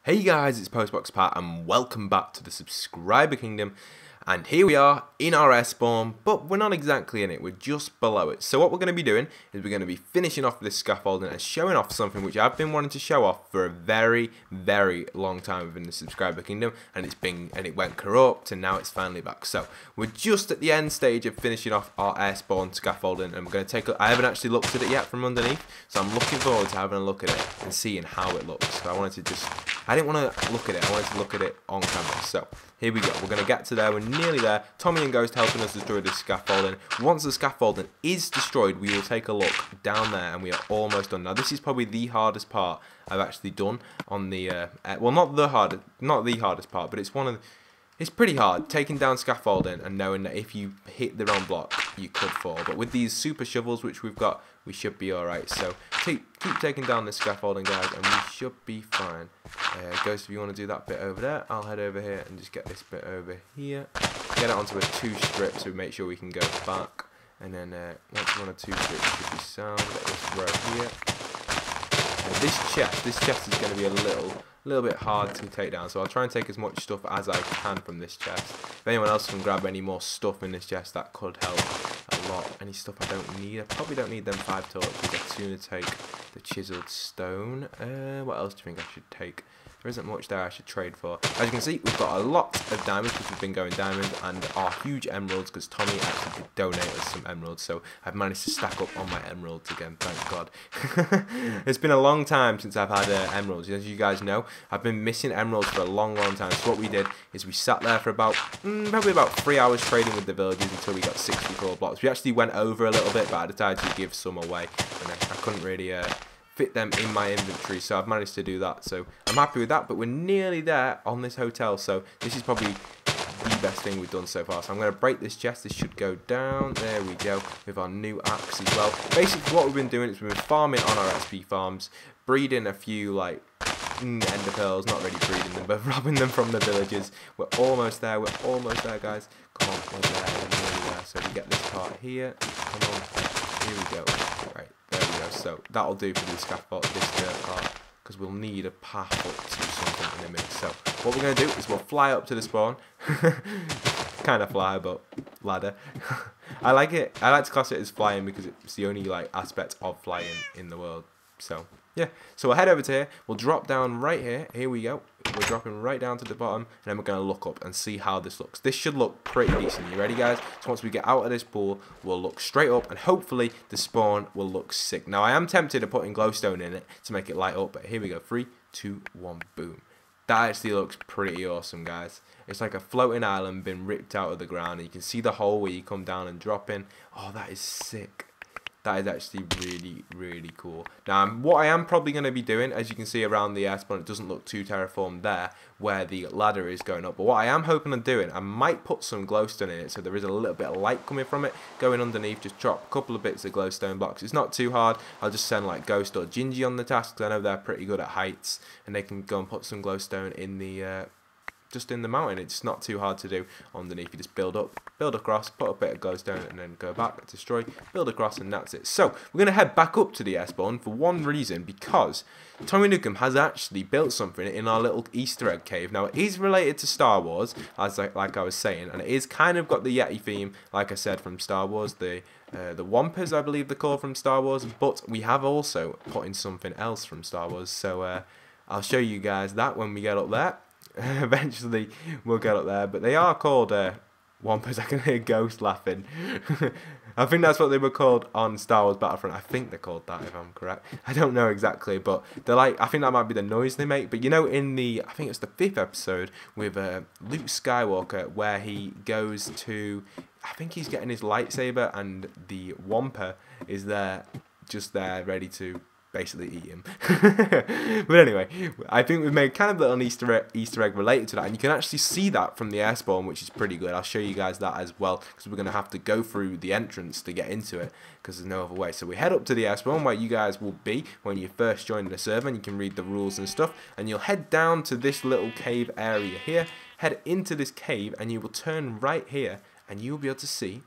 Hey guys, it's postboxpat and welcome back to the subscriber kingdom. And here we are in our air spawn, but we're not exactly in it, we're just below it. So what we're going to be doing is we're going to be finishing off this scaffolding and showing off something which I've been wanting to show off for a very, very long time within the subscriber kingdom, and it went corrupt and now it's finally back. So we're just at the end stage of finishing off our air spawn scaffolding, and we're going to take I haven't actually looked at it yet from underneath, so I'm looking forward to having a look at it and seeing how it looks. So I didn't want to look at it, I wanted to look at it on camera. So here we go, we're going to get to there, we're nearly there. Tommy and Ghost helping us destroy the scaffolding. Once the scaffolding is destroyed, we will take a look down there and we are almost done. Now this is probably the hardest part I've actually done on the, well not the hardest part, but it's pretty hard, taking down scaffolding and knowing that if you hit the wrong block, you could fall. But with these super shovels which we've got, we should be alright. So keep taking down this scaffolding, guys, and we should be fine. Ghost, if you want to do that bit over there, I'll head over here and just get this bit over here. Get it onto a 2 strip so we make sure we can go back. And then once we're on a 2 strip, it should be sound. Get this row here. This chest is going to be a little bit hard to take down, so I'll try and take as much stuff as I can from this chest. If anyone else can grab any more stuff in this chest, that could help a lot. Any stuff I don't need, I probably don't need them 5 torches. I'd sooner take the chiseled stone. What else do you think I should take? There isn't much there I should trade for. As you can see, we've got a lot of diamonds because we've been going diamonds, and our huge emeralds because Tommy actually did donate us some emeralds, so I've managed to stack up on my emeralds again, thank God. It's been a long time since I've had emeralds. As you guys know, I've been missing emeralds for a long time. So what we did is we sat there for about probably about 3 hours trading with the villagers until we got 64 blocks. We actually went over a little bit, but I decided to give some away, and I couldn't really fit them in my inventory, so I've managed to do that, so I'm happy with that. But we're nearly there on this hotel, so this is probably the best thing we've done so far. So I'm going to break this chest. This should go down. There we go, with our new axe as well. Basically what we've been doing is we've been farming on our XP farms, breeding a few like ender pearls, not really breeding them, but robbing them from the villagers. We're almost there, guys. Come on, we're there, we're nearly there. So we get this part here. Come on, here we go. Right, there we go. So that'll do for this scaffold, this dirt part, because we'll need a path up to something in a minute. So what we're going to do is we'll fly up to the spawn. Kind of fly, but ladder. I like it. I like to class it as flying because it's the only like aspect of flying in the world. So yeah, so we'll head over to here, we'll drop down right here, here we go, we're dropping right down to the bottom, and then we're going to look up and see how this looks. This should look pretty decent. You ready, guys? So once we get out of this pool, we'll look straight up, and hopefully the spawn will look sick. Now I am tempted to putting glowstone in it to make it light up, but here we go, 3, 2, 1, boom. That actually looks pretty awesome, guys. It's like a floating island been ripped out of the ground, and you can see the hole where you come down and drop in. Oh, that is sick. That is actually really, really cool. Now, what I am probably going to be doing, as you can see around the air spawn, it doesn't look too terraformed there, where the ladder is going up. But what I am hoping on doing, I might put some glowstone in it, so there is a little bit of light coming from it, going underneath, just drop a couple of bits of glowstone blocks. It's not too hard. I'll just send like Ghost or Gingy on the task, because I know they're pretty good at heights, and they can go and put some glowstone in the just in the mountain. It's not too hard to do underneath. You just build up, build across, put a bit of glowstone, and then go back, destroy, build across, and that's it. So we're going to head back up to the air spawn for one reason, because Tommy Nukem has actually built something in our little Easter egg cave. Now it is related to Star Wars, as like I was saying, and it is kind of got the Yeti theme, like I said, from Star Wars, the Wampas, I believe they're called, from Star Wars, but we have also put in something else from Star Wars, so I'll show you guys that when we get up there. Eventually we'll get up there, but they are called Wampas. I can hear Ghost laughing. I think that's what they were called on Star Wars Battlefront. I think they're called that, if I'm correct. I don't know exactly, but they're like, I think that might be the noise they make. But you know, in the, I think it's the 5th episode with Luke Skywalker, where he goes to, I think he's getting his lightsaber, and the Wampa is there, just there, ready to basically eat him. But anyway, I think we've made kind of a little Easter egg related to that, and you can actually see that from the air spawn, which is pretty good. I'll show you guys that as well, because we're going to have to go through the entrance to get into it, because there's no other way. So we head up to the air spawn where you guys will be when you first join the server, and you can read the rules and stuff, and you'll head down to this little cave area here, head into this cave, and you will turn right here, and you'll be able to see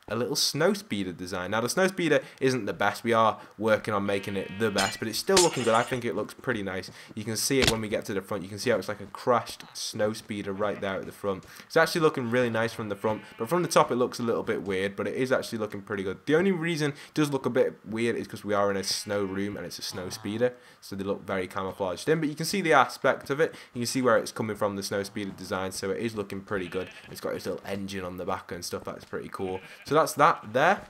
a little snow speeder design. Now the snow speeder isn't the best, we are working on making it the best, but it's still looking good. I think it looks pretty nice. You can see it when we get to the front. You can see how it's like a crashed snow speeder right there at the front. It's actually looking really nice from the front, but from the top it looks a little bit weird, but it is actually looking pretty good. The only reason it does look a bit weird is because we are in a snow room and it's a snow speeder, so they look very camouflaged in, but you can see the aspect of it. You can see where it's coming from, the snow speeder design, so it is looking pretty good. It's got this little engine on the back and stuff. That's pretty cool. So that's that there.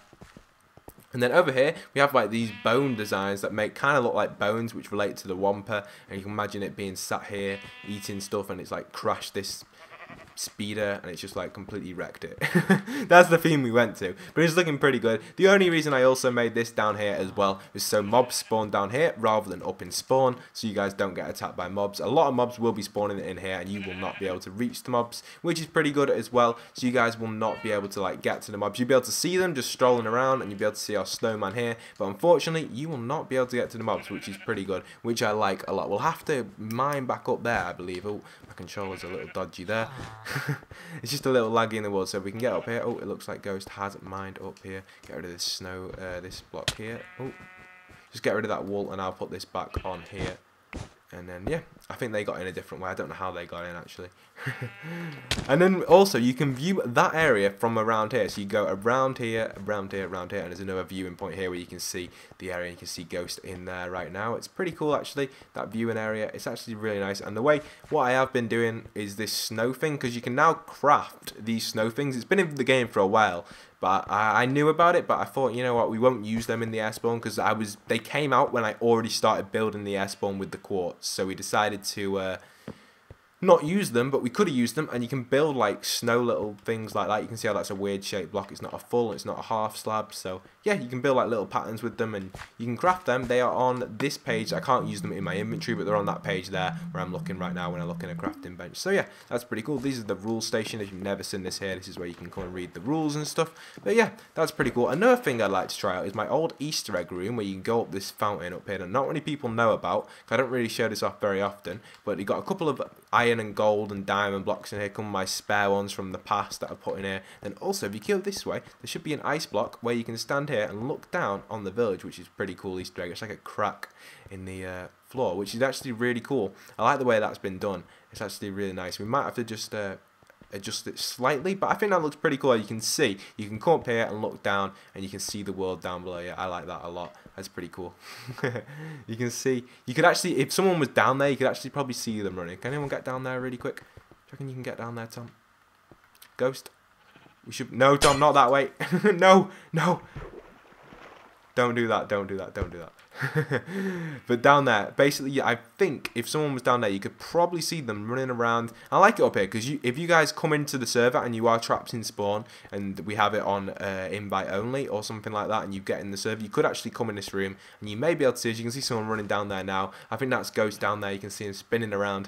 And then over here, we have like these bone designs that make kind of look like bones, which relate to the Wampa. And you can imagine it being sat here, eating stuff, and it's like crashed this speeder and it's just like completely wrecked it. That's the theme we went to, but it's looking pretty good. The only reason I also made this down here as well is so mobs spawn down here rather than up in spawn, so you guys don't get attacked by mobs. A lot of mobs will be spawning in here and you will not be able to reach the mobs, which is pretty good as well. So you guys will not be able to like get to the mobs. You'll be able to see them just strolling around and you'll be able to see our snowman here, but unfortunately you will not be able to get to the mobs, which is pretty good, which I like a lot. We'll have to mine back up there, I believe. Oh, my controller's a little dodgy there. It's just a little laggy in the world, so we can get up here. Oh, it looks like Ghost has mined up here. Get rid of this snow, this block here. Oh, just get rid of that wall, and I'll put this back on here. And then, yeah, I think they got in a different way. I don't know how they got in, actually. And then, also, you can view that area from around here. So you go around here, around here, around here, and there's another viewing point here where you can see the area. You can see Ghost in there right now. It's pretty cool, actually, that viewing area. It's actually really nice. And the way, what I have been doing is this snow thing, because you can now craft these snow things. It's been in the game for a while, but I knew about it, but I thought, you know what, we won't use them in the air spawn, because they came out when I already started building the air spawn with the quartz, so we decided to not use them, but we could have used them, and you can build like snow little things like that. You can see how that's a weird shaped block. It's not a full, it's not a half slab, so yeah, you can build like little patterns with them and you can craft them. They are on this page. I can't use them in my inventory, but they're on that page there where I'm looking right now when I look in a crafting bench. So yeah, that's pretty cool. These are the rules station. If you've never seen this here, this is where you can come and read the rules and stuff. But yeah, that's pretty cool. Another thing I'd like to try out is my old Easter egg room where you can go up this fountain up here that not many people know about. I don't really show this off very often, but you got a couple of iron and gold and diamond blocks in here. Come my spare ones from the past that I put in here. Then also, if you go this way, there should be an ice block where you can stand here and look down on the village, which is pretty cool Easter egg. It's like a crack in the floor, which is actually really cool. I like the way that's been done. It's actually really nice. We might have to just adjust it slightly, but I think that looks pretty cool. You can see, you can come up here and look down and you can see the world down below. Yeah, I like that a lot. That's pretty cool. You can see, you could actually, if someone was down there, you could actually probably see them running. Can anyone get down there really quick? Do you reckon you can get down there, Tom? Ghost? We should, no, Tom, not that way. No, no. Don't do that, don't do that, don't do that. But down there, basically, I think if someone was down there, you could probably see them running around. I like it up here because if you guys come into the server and you are trapped in spawn and we have it on invite only or something like that, and you get in the server, you could actually come in this room and you may be able to see, as you can see someone running down there now. I think that's Ghost down there. You can see him spinning around.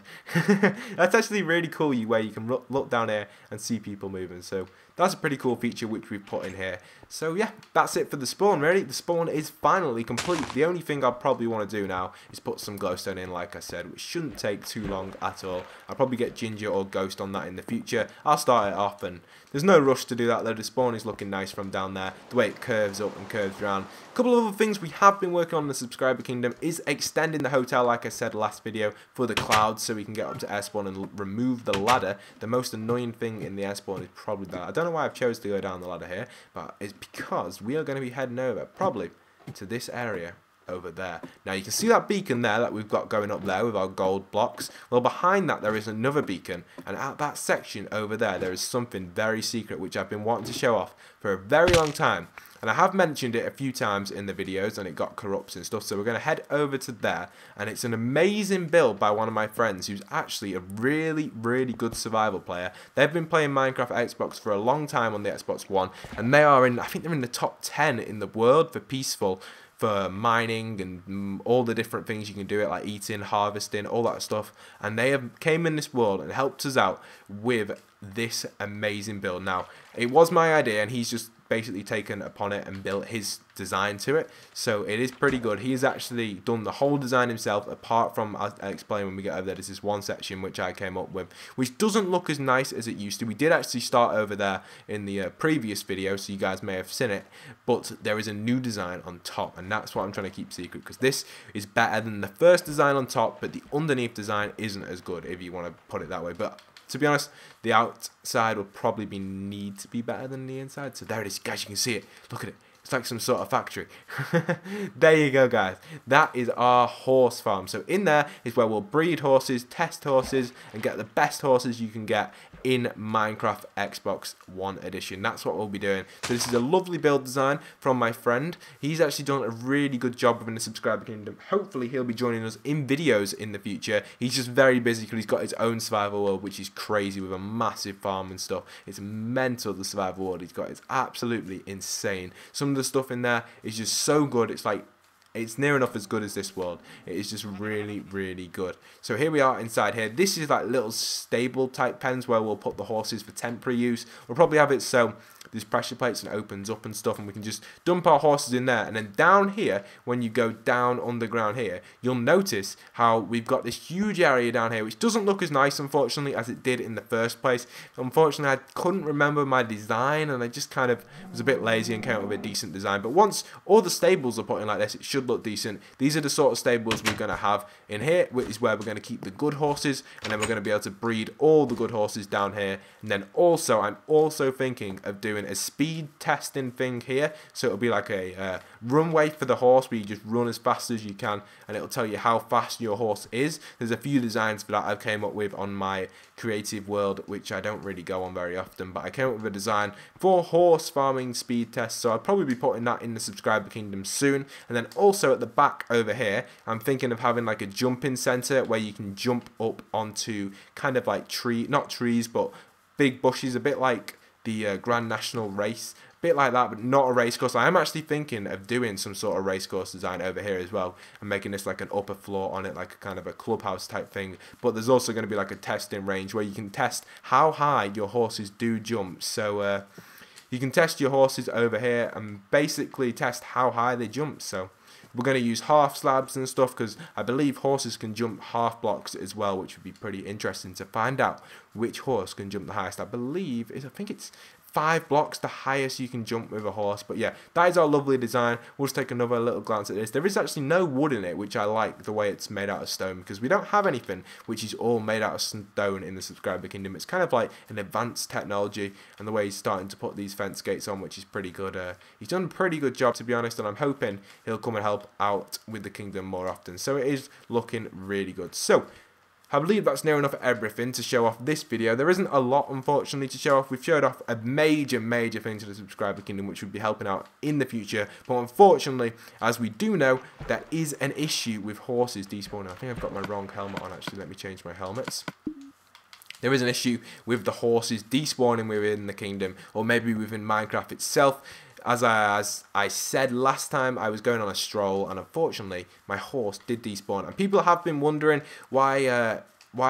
That's actually really cool where you can look down here and see people moving. So that's a pretty cool feature which we've put in here. So yeah, that's it for the spawn, really. The spawn is finally complete. The only thing I'll probably want to do now is put some glowstone in, like I said, which shouldn't take too long at all. I'll probably get Ginger or Ghost on that in the future. I'll start it off, and there's no rush to do that though. The spawn is looking nice from down there, the way it curves up and curves around. A couple of other things we have been working on in the subscriber kingdom is extending the hotel, like I said last video, for the clouds, so we can get up to air spawn and remove the ladder. The most annoying thing in the air spawn is probably that. I don't know why I've chose to go down the ladder here, but it's because we are going to be heading over probably to this area over there. Now you can see that beacon there that we've got going up there with our gold blocks. Well, behind that there is another beacon, and at that section over there is something very secret which I've been wanting to show off for a very long time. And I have mentioned it a few times in the videos and it got corrupt and stuff, so we're going to head over to there, and it's an amazing build by one of my friends who's actually a really, really good survival player. They've been playing Minecraft Xbox for a long time on the Xbox One, and they are in, I think they're in the top 10 in the world for peaceful, for mining and all the different things you can do it, like eating, harvesting, all that stuff. And they came in this world and helped us out with this amazing build. Now, it was my idea, and he's just basically taken upon it and built his design to it, so it is pretty good. He has actually done the whole design himself, apart from, I'll explain when we get over there, there's this one section which I came up with, which doesn't look as nice as it used to. We did actually start over there in the previous video, so you guys may have seen it, but there is a new design on top, and that's what I'm trying to keep secret, because this is better than the first design on top, but the underneath design isn't as good, if you want to put it that way. But to be honest, the outside will probably need to be better than the inside. So there it is, guys. You can see it. Look at it. It's like some sort of factory. There you go, guys. That is our horse farm. So in there is where we'll breed horses, test horses, and get the best horses you can get in Minecraft Xbox One Edition. That's what we'll be doing. So this is a lovely build design from my friend. He's actually done a really good job within the subscriber kingdom. Hopefully he'll be joining us in videos in the future. He's just very busy because he's got his own survival world, which is crazy, with a massive farm and stuff. It's mental, the survival world he's got. It's absolutely insane. Some of the stuff in there is just so good. It's like, it's near enough as good as this world. It is just really, really good. So here we are inside here. This is like little stable type pens where we'll put the horses for temporary use. We'll probably have it so there's pressure plates and it opens up and stuff, and we can just dump our horses in there. And then down here, when you go down underground here, you'll notice how we've got this huge area down here, which doesn't look as nice, unfortunately, as it did in the first place. Unfortunately, I couldn't remember my design, and I just kind of was a bit lazy and came up with a decent design. But once all the stables are put in like this, it should look decent. These are the sort of stables we're going to have in here, which is where we're going to keep the good horses, and then we're going to be able to breed all the good horses down here. And then also, I'm also thinking of doing a speed testing thing here, so it'll be like a runway for the horse where you just run as fast as you can, and it'll tell you how fast your horse is. There's a few designs for that I came up with on my creative world, which I don't really go on very often, but I came up with a design for horse farming speed tests, so I'll probably be putting that in the subscriber kingdom soon. And then also at the back over here, I'm thinking of having like a jumping center where you can jump up onto kind of like not trees, but big bushes, a bit like the Grand National Race, a bit like that, but not a race course. I am actually thinking of doing some sort of race course design over here as well, and making this like an upper floor on it, like a kind of a clubhouse type thing. But there's also going to be like a testing range where you can test how high your horses do jump. So you can test your horses over here and basically test how high they jump. So we're going to use half slabs and stuff, because I believe horses can jump half blocks as well, which would be pretty interesting to find out which horse can jump the highest. I think it's 5 blocks the highest you can jump with a horse. But yeah, that is our lovely design. We'll just take another little glance at this. There is actually no wood in it, which I like the way it's made out of stone, because we don't have anything which is all made out of stone in the subscriber kingdom. It's kind of like an advanced technology, and the way he's starting to put these fence gates on, which is pretty good. He's done a pretty good job, to be honest, and I'm hoping he'll come and help out with the kingdom more often. So it is looking really good. So I believe that's near enough everything to show off this video. There isn't a lot, unfortunately, to show off. We've showed off a major thing to the subscriber kingdom, which would be helping out in the future. But unfortunately, as we do know, there is an issue with horses despawning. I think I've got my wrong helmet on, actually. Let me change my helmets. There is an issue with the horses despawning within the kingdom, or maybe within Minecraft itself. As I said last time, I was going on a stroll, and unfortunately, my horse did despawn. And people have been wondering why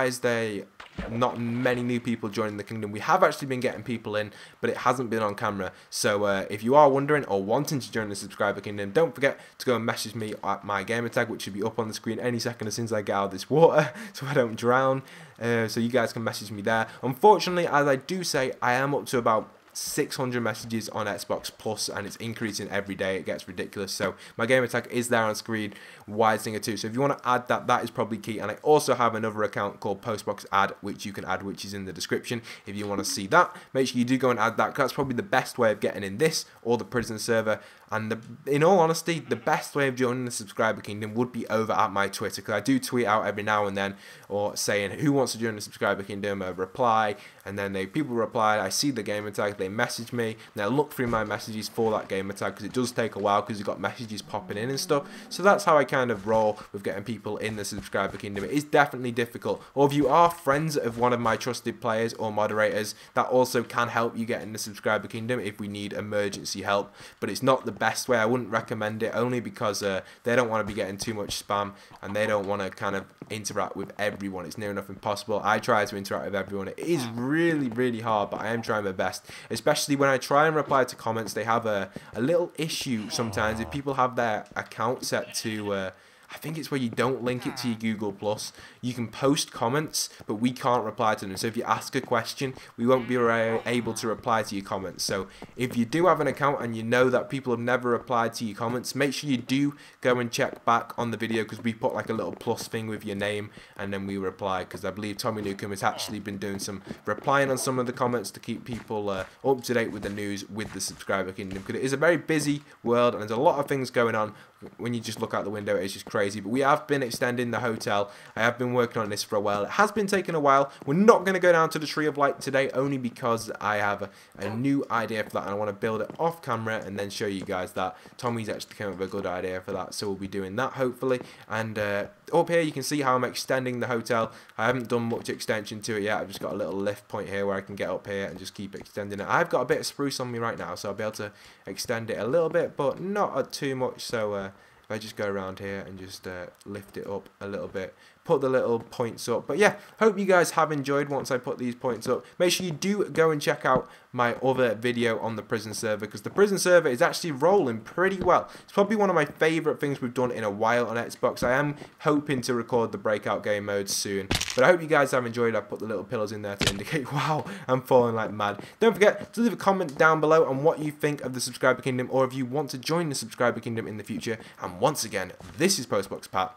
is there not many new people joining the kingdom. We have actually been getting people in, but it hasn't been on camera. So if you are wondering or wanting to join the subscriber kingdom, don't forget to go and message me at my gamertag, which should be up on the screen any second as soon as I get out of this water, so I don't drown. So you guys can message me there. Unfortunately, as I do say, I am up to about 600 messages on Xbox Plus, and it's increasing every day. It gets ridiculous. So my gamer tag is there on screen, WideSinger2. So if you want to add that, that is probably key. And I also have another account called postboxadd, which you can add, which is in the description. If you want to see that, make sure you do go and add that, because that's probably the best way of getting in this or the prison server. And in all honesty, the best way of joining the subscriber kingdom would be over at my Twitter, because I do tweet out every now and then, or saying who wants to join the subscriber kingdom, a reply, and then people reply. I see the gamer tag, they message me, and I look through my messages for that gamer tag, because it does take a while, because you've got messages popping in and stuff. So that's how I kind of roll with getting people in the subscriber kingdom. It is definitely difficult. Or if you are friends of one of my trusted players or moderators, that also can help you get in the subscriber kingdom if we need emergency help. But it's not the best way. I wouldn't recommend it, only because they don't want to be getting too much spam, and they don't want to kind of interact with everyone. It's near enough impossible. I try to interact with everyone. It is really, really hard, but I am trying my best, especially when I try and reply to comments. They have a little issue sometimes if people have their account set to I think it's where you don't link it to your Google Plus. You can post comments, but we can't reply to them. So if you ask a question, we won't be able to reply to your comments. So if you do have an account and you know that people have never replied to your comments, make sure you do go and check back on the video, because we put like a little plus thing with your name and then we reply, because I believe Tommy Newcomb has actually been doing some replying on some of the comments to keep people up to date with the news with the subscriber kingdom, because it is a very busy world and there's a lot of things going on. When you just look out the window, it's just crazy. But we have been extending the hotel. I have been working on this for a while. It has been taking a while. We're not going to go down to the Tree of Light today, only because I have a new idea for that, and I want to build it off camera and then show you guys that. Tommy's actually came up with a good idea for that, so we'll be doing that hopefully. And up here you can see how I'm extending the hotel. I haven't done much extension to it yet. I've just got a little lift point here where I can get up here and just keep extending it. I've got a bit of spruce on me right now, so I'll be able to extend it a little bit, but not too much. So if I just go around here and just lift it up a little bit, put the little points up. But yeah, hope you guys have enjoyed once I put these points up. Make sure you do go and check out my other video on the prison server, because the prison server is actually rolling pretty well. It's probably one of my favourite things we've done in a while on Xbox. I am hoping to record the breakout game modes soon, but I hope you guys have enjoyed. I put the little pillars in there to indicate, wow, I'm falling like mad. Don't forget to leave a comment down below on what you think of the subscriber kingdom, or if you want to join the subscriber kingdom in the future. And once again, this is postboxpat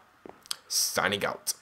signing out.